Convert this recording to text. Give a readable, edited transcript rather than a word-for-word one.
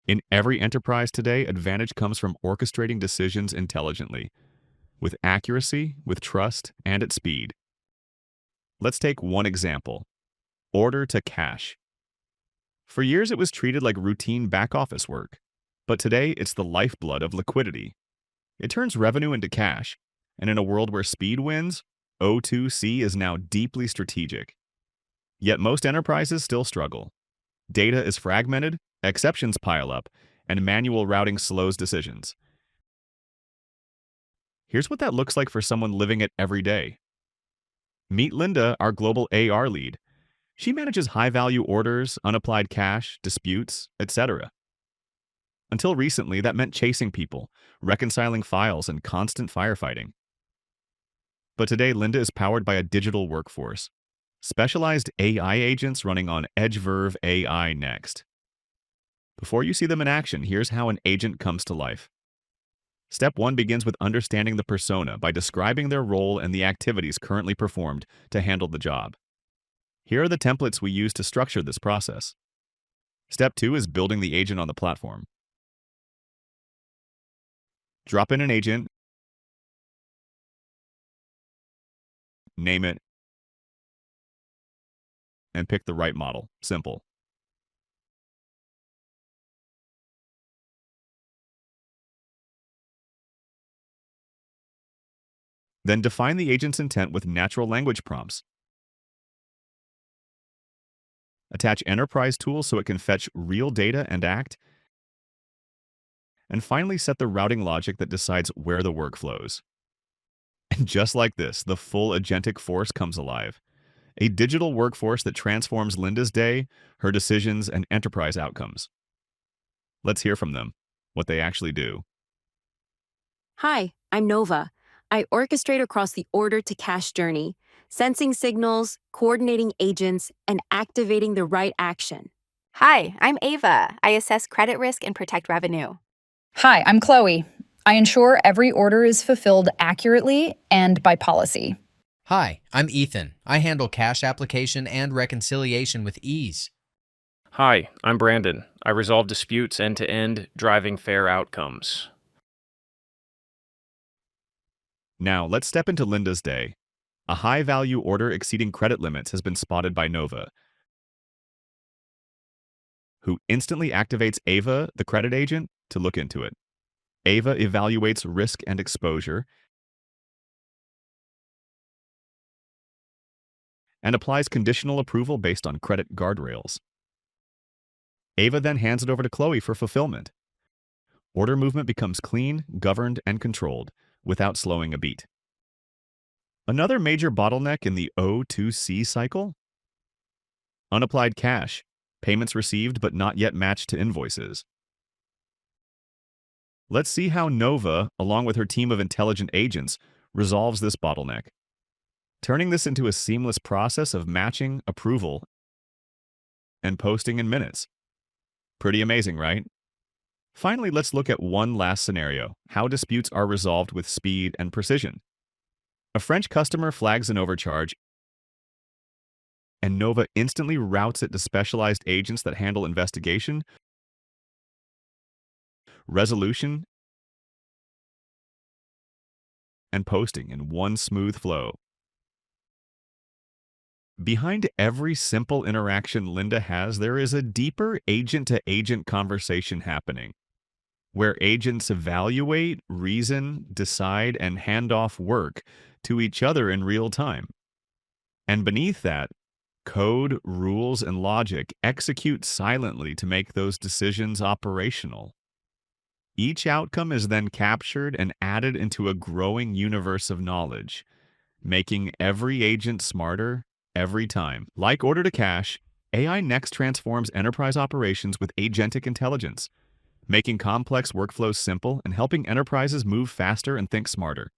In every enterprise today, advantage comes from orchestrating decisions intelligently, with accuracy, with trust, and at speed. Let's take one example: order to cash. For years, it was treated like routine back-office work, but today it's the lifeblood of liquidity. It turns revenue into cash, and in a world where speed wins, O2C is now deeply strategic. Yet most enterprises still struggle. Data is fragmented, exceptions pile up, and manual routing slows decisions. Here's what that looks like for someone living it every day. Meet Linda, our global AR lead. She manages high-value orders, unapplied cash, disputes, etc. Until recently, that meant chasing people, reconciling files, and constant firefighting. But today, Linda is powered by a digital workforce, specialized AI agents running on EdgeVerve AI Next. Before you see them in action, here's how an agent comes to life. Step 1 begins with understanding the persona by describing their role and the activities currently performed to handle the job. Here are the templates we use to structure this process. Step 2 is building the agent on the platform. Drop in an agent, name it, and pick the right model. Simple. Then define the agent's intent with natural language prompts. Attach enterprise tools so it can fetch real data and act. And finally, set the routing logic that decides where the work flows. And just like this, the full agentic force comes alive. A digital workforce that transforms Linda's day, her decisions, and enterprise outcomes. Let's hear from them, what they actually do. Hi, I'm Nova. I orchestrate across the order-to-cash journey, sensing signals, coordinating agents, and activating the right action. Hi, I'm Ava. I assess credit risk and protect revenue. Hi, I'm Chloe. I ensure every order is fulfilled accurately and by policy. Hi, I'm Ethan. I handle cash application and reconciliation with ease. Hi, I'm Brandon. I resolve disputes end-to-end, driving fair outcomes. Now, let's step into Linda's day. A high-value order exceeding credit limits has been spotted by Nova, who instantly activates Ava, the credit agent, to look into it. Ava evaluates risk and exposure and applies conditional approval based on credit guardrails. Ava then hands it over to Chloe for fulfillment. Order movement becomes clean, governed, and controlled without slowing a beat. Another major bottleneck in the O2C cycle? Unapplied cash, payments received but not yet matched to invoices. Let's see how Nova, along with her team of intelligent agents, resolves this bottleneck, turning this into a seamless process of matching, approval, and posting in minutes. Pretty amazing, right? Finally, let's look at one last scenario: how disputes are resolved with speed and precision. A French customer flags an overcharge, and Nova instantly routes it to specialized agents that handle investigation, resolution, and posting in one smooth flow. Behind every simple interaction Linda has, there is a deeper agent-to-agent conversation happening, where agents evaluate, reason, decide, and hand off work to each other in real time. And beneath that, code, rules, and logic execute silently to make those decisions operational. Each outcome is then captured and added into a growing universe of knowledge, making every agent smarter every time. Like order to cash, AI Next transforms enterprise operations with agentic intelligence, making complex workflows simple and helping enterprises move faster and think smarter.